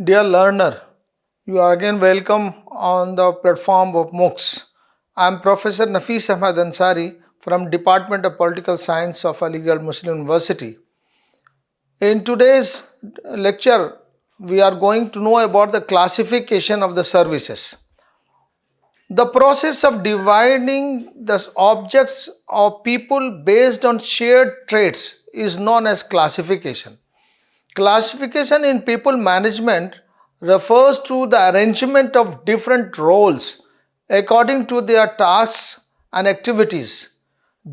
Dear learner, you are again welcome on the platform of MOOCs. I am Professor Nafis Ahmad Ansari from Department of Political Science of Aligarh Muslim University. In today's lecture, we are going to know about the classification of the services. The process of dividing the objects of people based on shared traits is known as classification. Classification in people management refers to the arrangement of different roles according to their tasks and activities.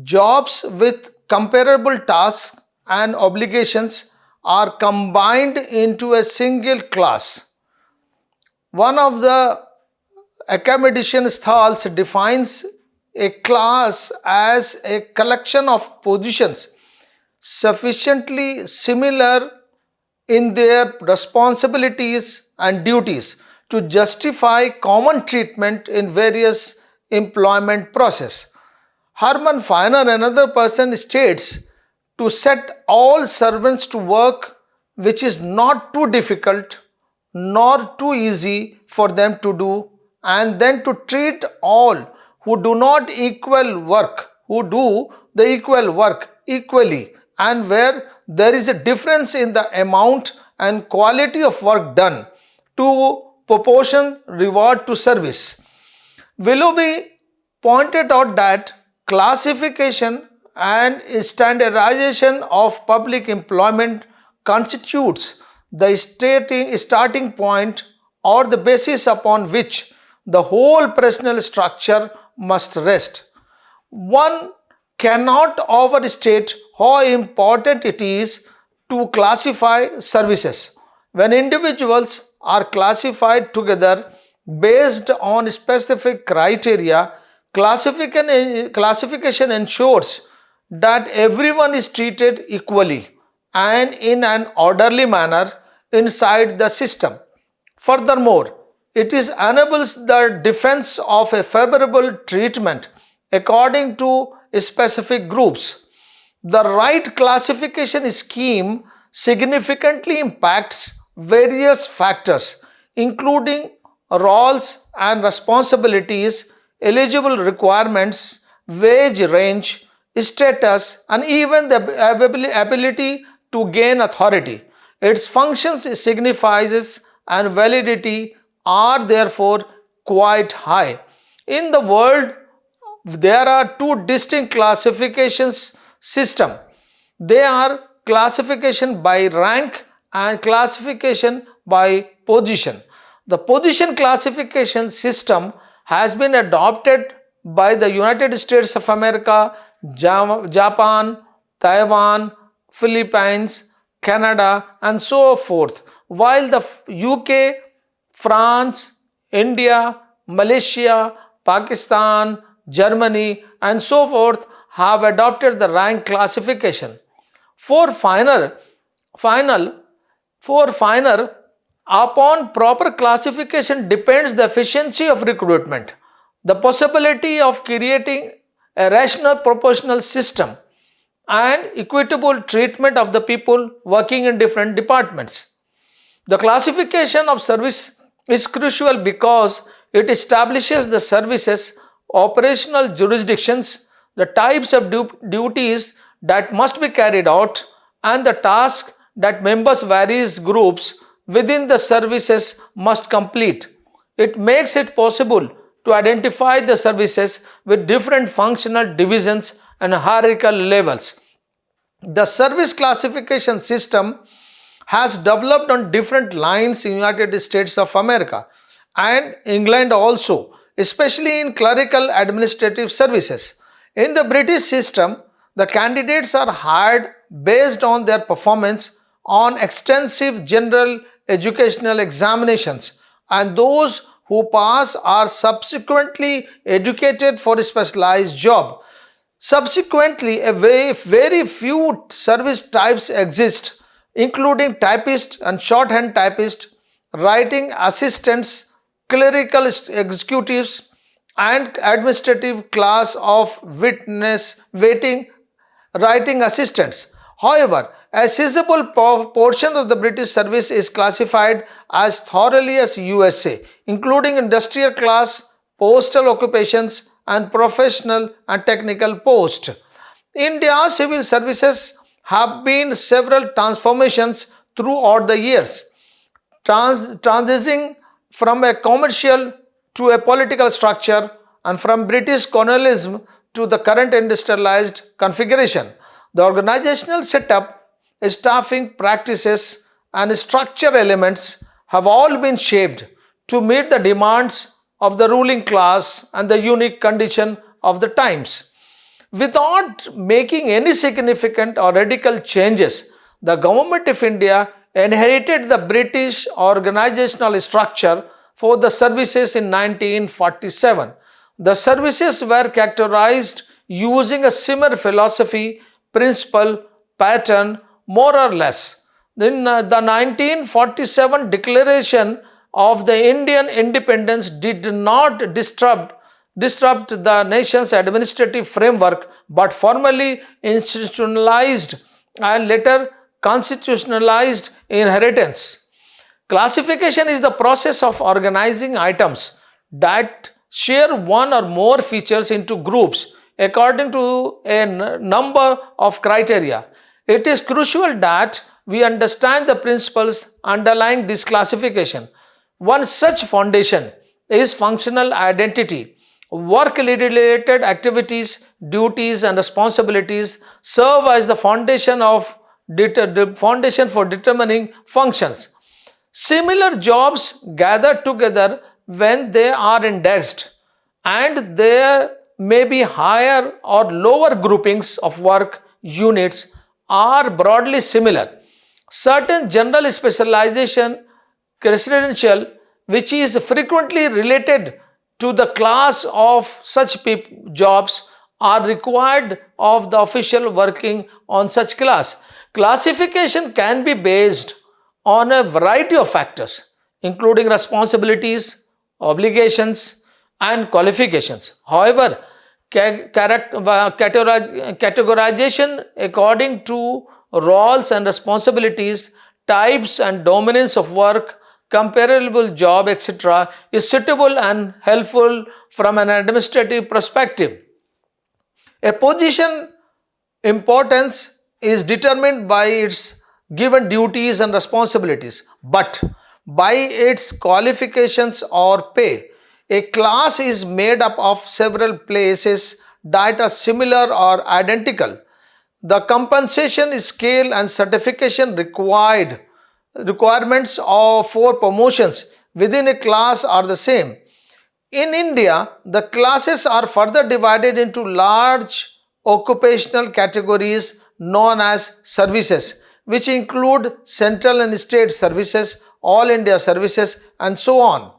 Jobs with comparable tasks and obligations are combined into a single class. One of the academician styles defines a class as a collection of positions sufficiently similar in their responsibilities and duties to justify common treatment in various employment process. Herman Feiner, another person, states to set all servants to work which is not too difficult nor too easy for them to do, and then to treat all who do not equal work, who do the equal work equally, and where there is a difference in the amount and quality of work done to proportion reward to service. Willoughby pointed out that classification and standardization of public employment constitutes the starting point or the basis upon which the whole personal structure must rest. One cannot overstate how important it is to classify services. When individuals are classified together based on specific criteria, classification ensures that everyone is treated equally and in an orderly manner inside the system. Furthermore, it enables the defense of a favorable treatment according to specific groups. The right classification scheme significantly impacts various factors, including roles and responsibilities, eligible requirements, wage range, status, and even the ability to gain authority. Its functions, signifies, and validity are therefore quite high. In the world, there are two distinct classifications system. They are classification by rank and classification by position. The position classification system has been adopted by the United States of America, Japan, Taiwan, Philippines, Canada, and so forth, while the UK, France, India, Malaysia, Pakistan, Germany, and so forth have adopted the rank classification. For Feiner, upon proper classification depends the efficiency of recruitment, the possibility of creating a rational proportional system, and equitable treatment of the people working in different departments. The classification of service is crucial because it establishes the services, operational jurisdictions, the types of duties that must be carried out, and the tasks that members various groups within the services must complete. It makes it possible to identify the services with different functional divisions and hierarchical levels. The service classification system has developed on different lines in United States of America and England also, especially in clerical administrative services. In the British system, the candidates are hired based on their performance on extensive general educational examinations, and those who pass are subsequently educated for a specialized job. Subsequently, very few service types exist, including typist and shorthand typist, writing assistants, clerical executives, and administrative class of waiting writing assistants. However, a sizable portion of the British service is classified as thoroughly as USA, including industrial class, postal occupations, and professional and technical posts. India's civil services have been several transformations throughout the years, transitioning from a commercial to a political structure and from British colonialism to the current industrialized configuration. The organizational setup, staffing practices, and structure elements have all been shaped to meet the demands of the ruling class and the unique condition of the times. Without making any significant or radical changes, the Government of India inherited the British organizational structure for the services in 1947. The services were characterized using a similar philosophy, principle, pattern, more or less. In the 1947 declaration of the Indian independence did not disrupt the nation's administrative framework but formally institutionalized and later constitutionalized inheritance. Classification is the process of organizing items that share one or more features into groups according to a number of criteria. It is crucial that we understand the principles underlying this classification. One such foundation is functional identity. Work-related activities, duties, and responsibilities serve as the foundation for determining functions. Similar jobs gather together when they are indexed, and there may be higher or lower groupings of work units are broadly similar. Certain general specialization credential, which is frequently related to the class of such jobs, are required of the official working on such class. Classification can be based on a variety of factors, including responsibilities, obligations, and qualifications. However, categorization according to roles and responsibilities, types and dominance of work, comparable job, etc., is suitable and helpful from an administrative perspective. A position importance is determined by its given duties and responsibilities, but by its qualifications or pay. A class is made up of several places that are similar or identical. The compensation scale and certification requirements for promotions within a class are the same. In India, the classes are further divided into large occupational categories known as services, which include central and state services, all India services, and so on.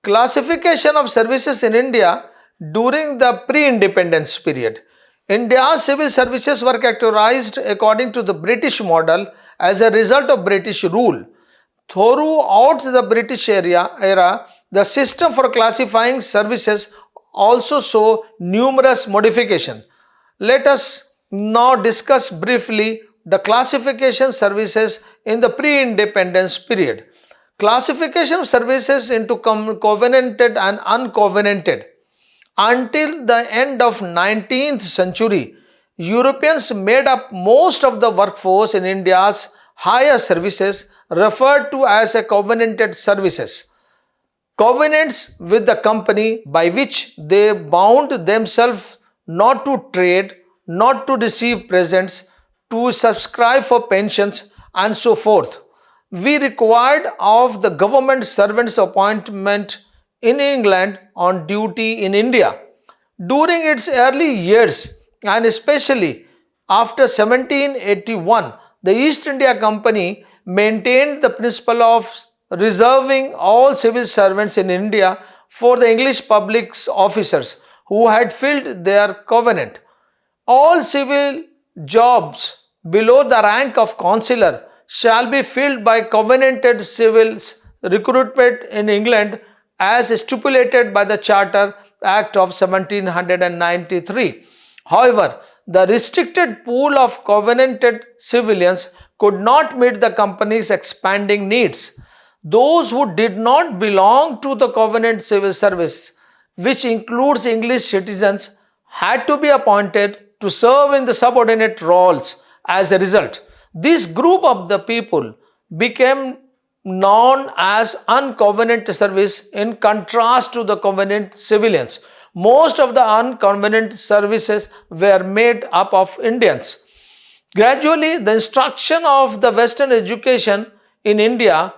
Classification of services in India during the pre-independence period. India's civil services were characterized according to the British model as a result of British rule. Throughout the British era, the system for classifying services also saw numerous modifications. Let us now discuss briefly the classification services in the pre-independence period. Classification of services into covenanted and uncovenanted. Until the end of 19th century, Europeans made up most of the workforce in India's higher services, referred to as a covenanted services. Covenants with the company by which they bound themselves not to trade, not to receive presents, to subscribe for pensions, and so forth. We required of the government servants' appointment in England on duty in India. During its early years, and especially after 1781, the East India Company maintained the principle of reserving all civil servants in India for the English public officers who had filled their covenant. All civil jobs below the rank of consular shall be filled by covenanted civils recruitment in England as stipulated by the Charter Act of 1793. However, the restricted pool of covenanted civilians could not meet the company's expanding needs. Those who did not belong to the covenant civil service, which includes English citizens, had to be appointed to serve in the subordinate roles. As a result, this group of the people became known as uncovenant service in contrast to the covenant civilians. Most of the uncovenant services were made up of Indians. Gradually, the instruction of the Western education in India,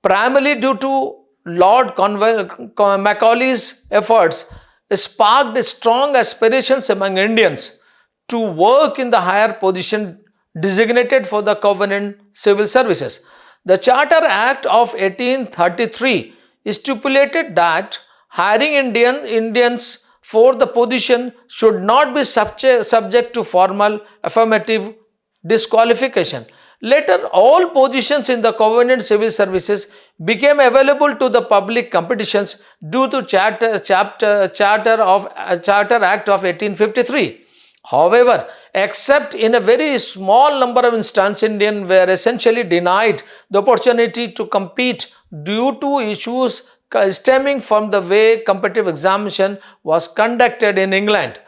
primarily due to Lord Macaulay's efforts, sparked strong aspirations among Indians to work in the higher position designated for the covenant civil services. The Charter Act of 1833 stipulated that hiring Indians for the position should not be subject to formal affirmative disqualification. Later, all positions in the covenant civil services became available to the public competitions due to Charter Act of 1853. However, except in a very small number of instances, Indians were essentially denied the opportunity to compete due to issues stemming from the way competitive examination was conducted in England.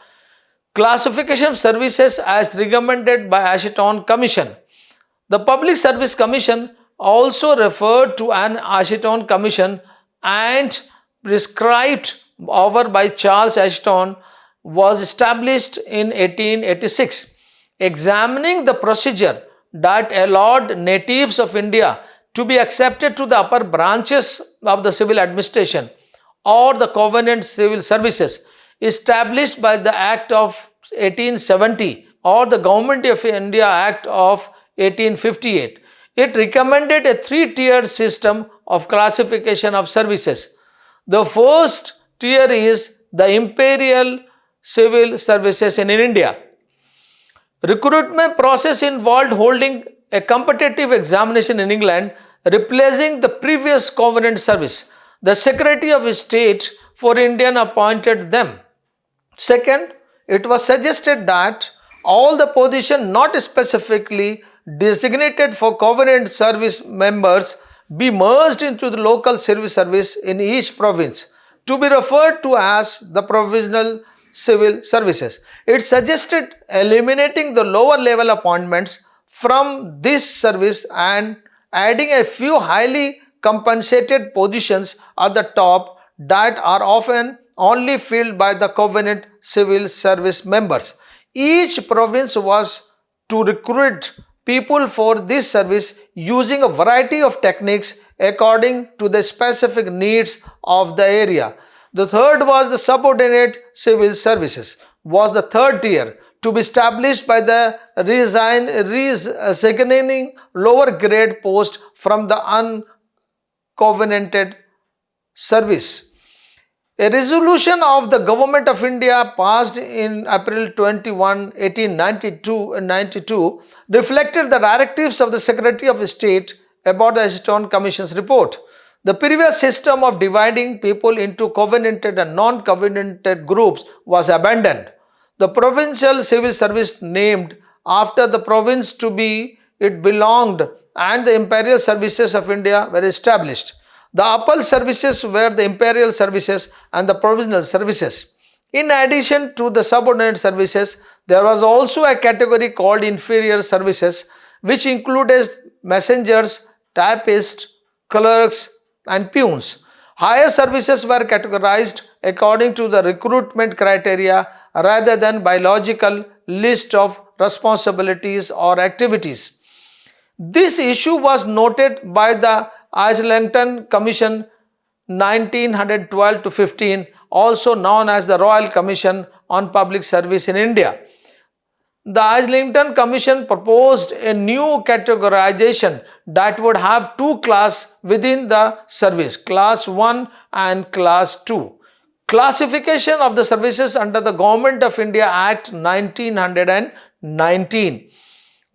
Classification of services as recommended by Ashton Commission. The Public Service Commission, also referred to an Ashton Commission and prescribed over by Charles Ashton, was established in 1886, examining the procedure that allowed natives of India to be accepted to the upper branches of the civil administration or the covenant civil services established by the Act of 1870 or the Government of India Act of 1858. It recommended a three-tiered system of classification of services. The first tier is the imperial civil services in India. Recruitment process involved holding a competitive examination in England, replacing the previous covenant service. The Secretary of State for India appointed them. Second, it was suggested that all the positions not specifically designated for covenant service members be merged into the local civil service in each province, to be referred to as the provincial civil services. It suggested eliminating the lower level appointments from this service and adding a few highly compensated positions at the top that are often only filled by the covenant civil service members. Each province was to recruit people for this service using a variety of techniques according to the specific needs of the area. The third was the subordinate civil services, was the third tier to be established by the resigning lower grade post from the uncovenanted service. A resolution of the Government of India passed in April 21, 1892 reflected the directives of the Secretary of State about the Ashton Commission's report. The previous system of dividing people into covenanted and non-covenanted groups was abandoned. The provincial civil service named after the province to be it belonged and the imperial services of India were established. The upper services were the imperial services and the provincial services. In addition to the subordinate services, there was also a category called inferior services, which included messengers, typists, clerks, and peons. Higher services were categorized according to the recruitment criteria rather than biological list of responsibilities or activities. This issue was noted by the Islington Commission 1912 to 15, also known as the Royal Commission on Public Service in India. The Islington Commission proposed a new categorization that would have two classes within the service, Class 1 and Class 2. Classification of the services under the Government of India Act 1919.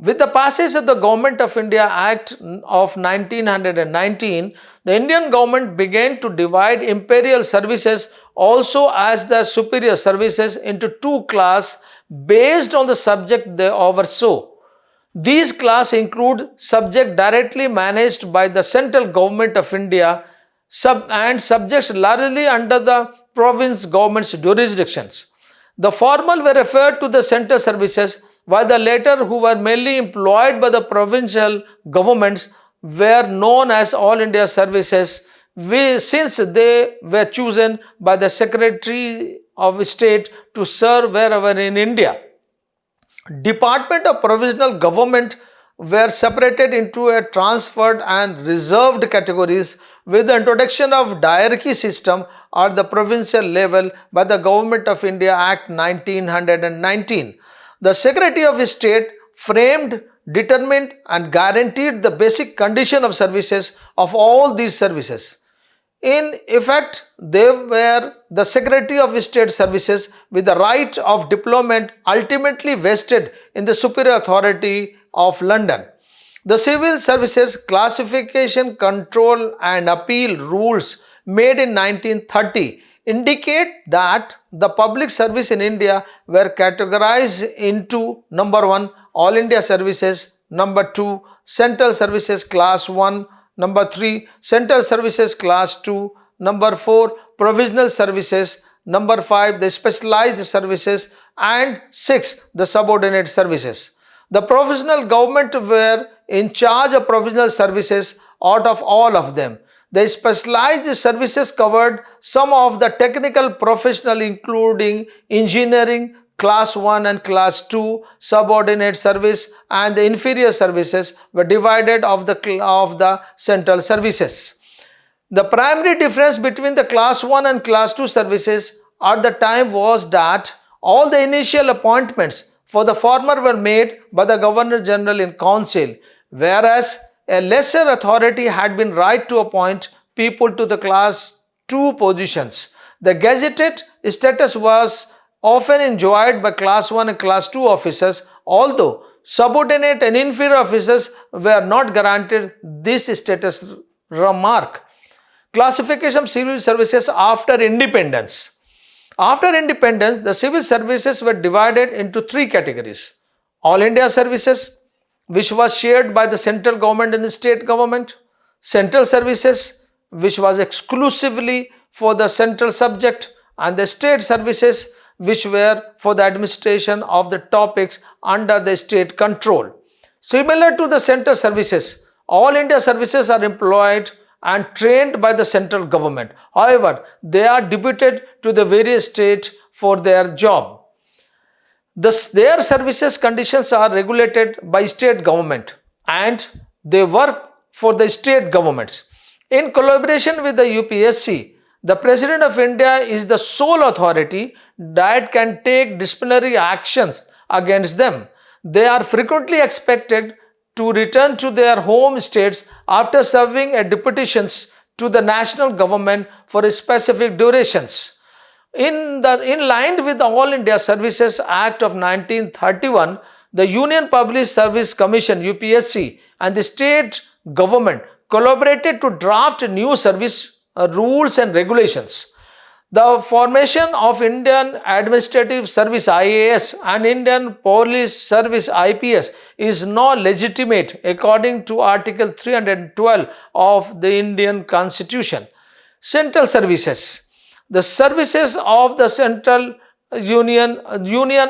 With the passage of the Government of India Act of 1919, the Indian government began to divide imperial services also as the superior services into two classes based on the subject they oversaw. These class include subject directly managed by the central government of India and subjects largely under the province government's jurisdictions. The former were referred to the central services, while the latter, who were mainly employed by the provincial governments, were known as All India Services, since they were chosen by the Secretary of State to serve wherever in India. Department of Provisional Government were separated into a transferred and reserved categories with the introduction of hierarchy system at the provincial level by the Government of India Act 1919. The Secretary of State framed, determined and guaranteed the basic condition of services of all these services. In effect, they were the Secretary of State Services with the right of deployment ultimately vested in the Superior Authority of London. The Civil Services Classification, Control and Appeal Rules made in 1930 indicate that the public service in India were categorized into number 1, All India Services, number 2, Central Services Class 1, number 3, Central Services Class 2, number 4, Provisional Services, number 5, the Specialized Services, and 6, the Subordinate Services. The provisional government were in charge of provisional services out of all of them. The specialized services covered some of the technical professional including engineering, Class 1 and Class 2, subordinate service, and the inferior services were divided of the central services. The primary difference between the Class 1 and Class 2 services at the time was that all the initial appointments for the former were made by the Governor General in Council, whereas a lesser authority had been right to appoint people to the Class 2 positions. The gazetted status was often enjoyed by Class 1 and Class 2 officers, although subordinate and inferior officers were not granted this status. Remark. Classification of civil services after independence. After independence, the civil services were divided into 3 categories. All India Services, which was shared by the central government and the state government. Central Services, which was exclusively for the central subject, and the state services, which were for the administration of the topics under the state control. Similar to the central services, All India Services are employed and trained by the central government. However, they are deputed to the various states for their job. Their services conditions are regulated by state government and they work for the state governments. In collaboration with the UPSC, the President of India is the sole authority that can take disciplinary actions against them. They are frequently expected to return to their home states after serving a deputations to the national government for specific durations. In line with the All India Services Act of 1931, the Union Public Service Commission (UPSC) and the state government collaborated to draft new service rules and regulations. The formation of Indian Administrative Service (IAS) and Indian Police Service (IPS) is now legitimate according to Article 312 of the Indian Constitution. Central Services. The services of the Central Union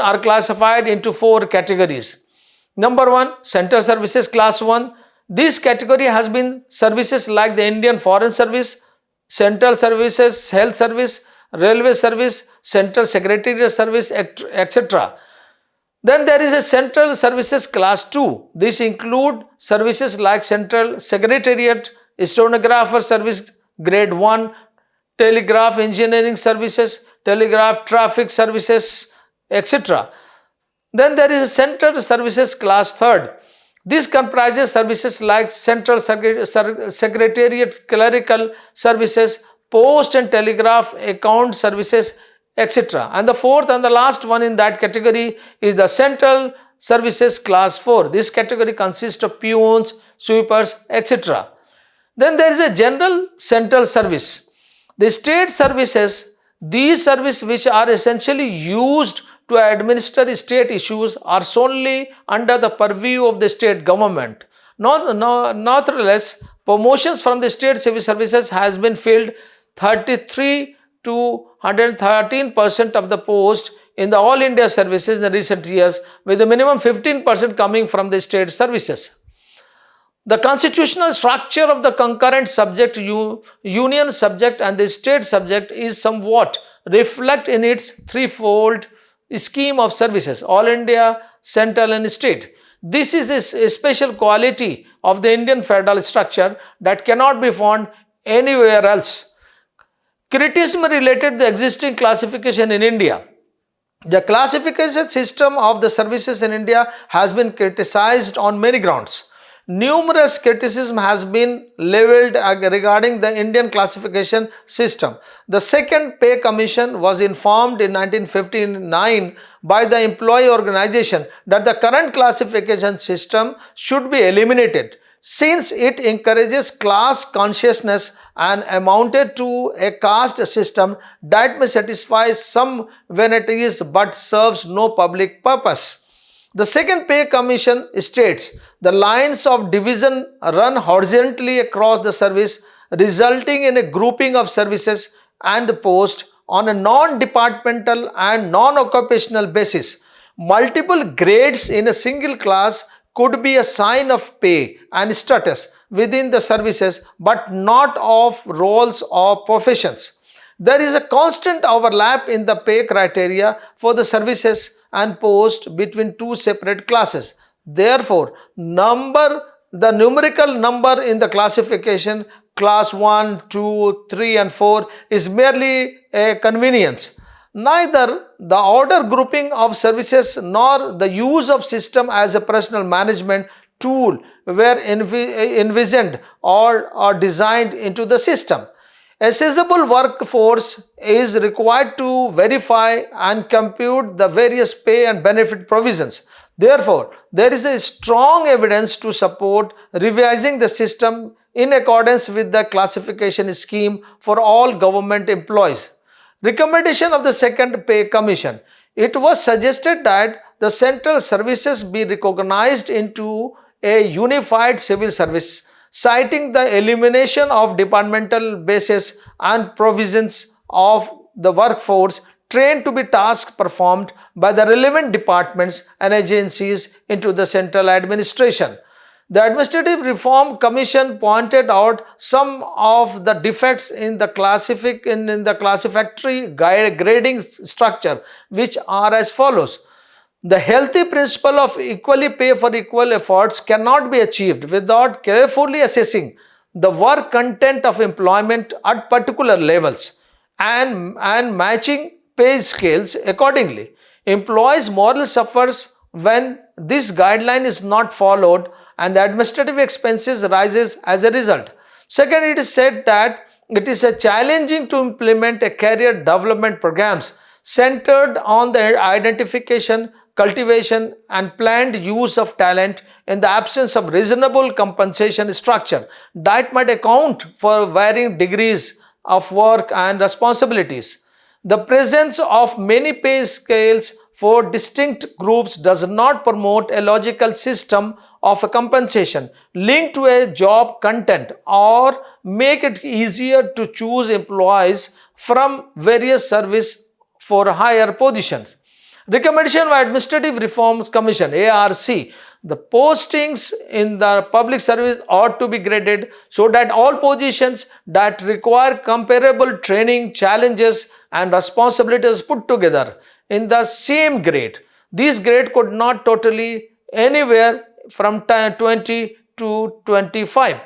are classified into 4 categories. Number 1, Central Services Class 1. This category has been services like the Indian Foreign Service, Central Services Health Service, Railway Service, Central Secretariat Service, etc. Then there is a Central Services Class 2. These include services like Central Secretariat, Stenographer Service Grade 1, Telegraph Engineering Services, Telegraph Traffic Services, etc. Then there is a Central Services Class 3. This comprises services like Central Secretariat Clerical Services, Post and Telegraph Account Services, etc. And the fourth and the last one in that category is the Central Services Class 4. This category consists of peons, sweepers, etc. Then there is a General Central Service. The state services, these services which are essentially used to administer state issues are solely under the purview of the state government. Nonetheless, promotions from the state civil services has been filled 33 to 113% of the posts in the All India services in the recent years, with a minimum 15% coming from the state services. The constitutional structure of the concurrent subject, union subject and the state subject is somewhat reflect in its threefold scheme of services, all India, central and state. This is a special quality of the Indian federal structure that cannot be found anywhere else. Criticism related to the existing classification in India. The classification system of the services in India has been criticized on many grounds. Numerous criticism has been leveled regarding the Indian classification system. The Second Pay Commission was informed in 1959 by the employee organization that the current classification system should be eliminated, since it encourages class consciousness and amounted to a caste system that may satisfy some vanities but serves no public purpose. The Second Pay Commission states the lines of division run horizontally across the service, resulting in a grouping of services and posts on a non-departmental and non-occupational basis. Multiple grades in a single class could be a sign of pay and status within the services, but not of roles or professions. There is a constant overlap in the pay criteria for the services and posts between two separate classes. Therefore, the numerical number in the classification class 1, 2, 3 and 4 is merely a convenience. Neither the order grouping of services nor the use of system as a personal management tool were envisioned or designed into the system. A sizable workforce is required to verify and compute the various pay and benefit provisions. Therefore, there is a strong evidence to support revising the system in accordance with the classification scheme for all government employees. Recommendation of the Second Pay Commission. It was suggested that the central services be recognized into a unified civil service, citing the elimination of departmental bases and provisions of the workforce trained to be tasks performed by the relevant departments and agencies into the central administration. The Administrative Reform Commission pointed out some of the defects in the classificatory grading structure, which are as follows. The healthy principle of equally pay for equal efforts cannot be achieved without carefully assessing the work content of employment at particular levels and matching pay scales accordingly. Employees' morale suffers when this guideline is not followed, and the administrative expenses rises as a result. Second, it is said that it is challenging to implement a career development programs centered on the identification, cultivation and planned use of talent in the absence of reasonable compensation structure that might account for varying degrees of work and responsibilities. The presence of many pay scales for distinct groups does not promote a logical system of a compensation linked to a job content or make it easier to choose employees from various service for higher positions. Recommendation by Administrative Reforms Commission ARC. The postings in the public service ought to be graded so that all positions that require comparable training, challenges and responsibilities put together in the same grade. This grade could not totally anywhere from 20 to 25.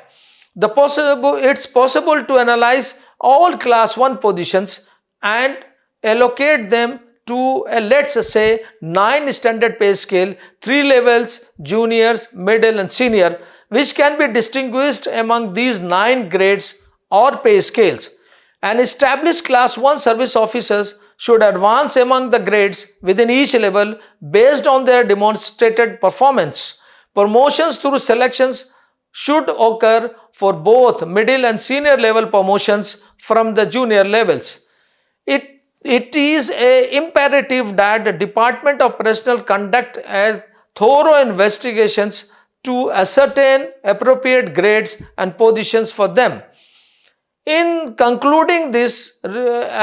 It's possible to analyze all class 1 positions and allocate them to a, let's say, 9 standard pay scale, 3 levels, juniors, middle and senior, which can be distinguished among these 9 grades or pay scales. An established class 1 service officers should advance among the grades within each level based on their demonstrated performance. Promotions through selections should occur for both middle and senior level promotions from the junior levels. It is imperative that the Department of Personnel conduct thorough investigations to ascertain appropriate grades and positions for them. In concluding this lecture,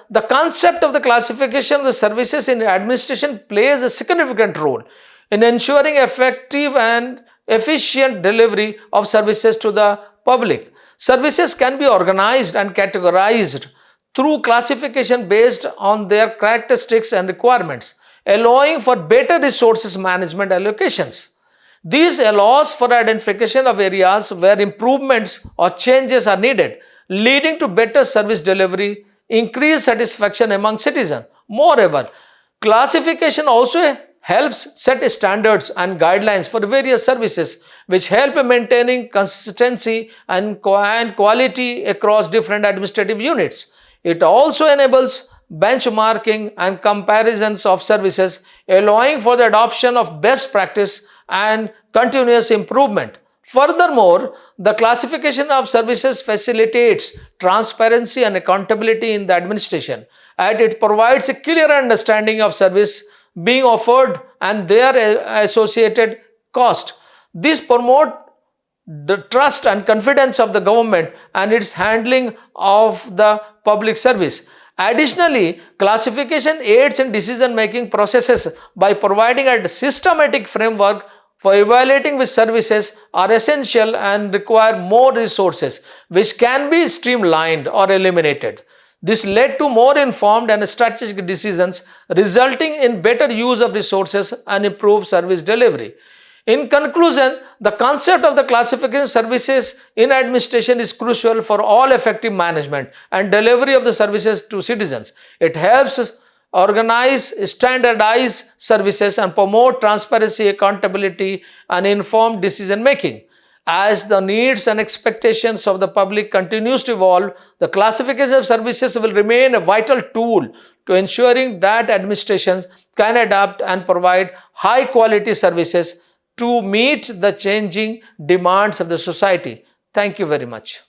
the concept of the classification of the services in administration plays a significant role in ensuring effective and efficient delivery of services to the public. Services can be organized and categorized through classification based on their characteristics and requirements, allowing for better resources management allocations. This allows for identification of areas where improvements or changes are needed, leading to better service delivery, increased satisfaction among citizens. Moreover, classification also helps set standards and guidelines for various services, which help in maintaining consistency and quality across different administrative units. It also enables benchmarking and comparisons of services, allowing for the adoption of best practice and continuous improvement. Furthermore, the classification of services facilitates transparency and accountability in the administration, and it provides a clear understanding of service being offered and their associated cost. This promotes the trust and confidence of the government and its handling of the public service. Additionally, classification aids in decision-making processes by providing a systematic framework for evaluating which services are essential and require more resources, which can be streamlined or eliminated. This led to more informed and strategic decisions, resulting in better use of resources and improved service delivery. In conclusion, the concept of the classification services in administration is crucial for all effective management and delivery of the services to citizens. It helps organize, standardize services and promote transparency, accountability, and informed decision making. As the needs and expectations of the public continues to evolve, the classification of services will remain a vital tool to ensuring that administrations can adapt and provide high quality services to meet the changing demands of the society. Thank you very much.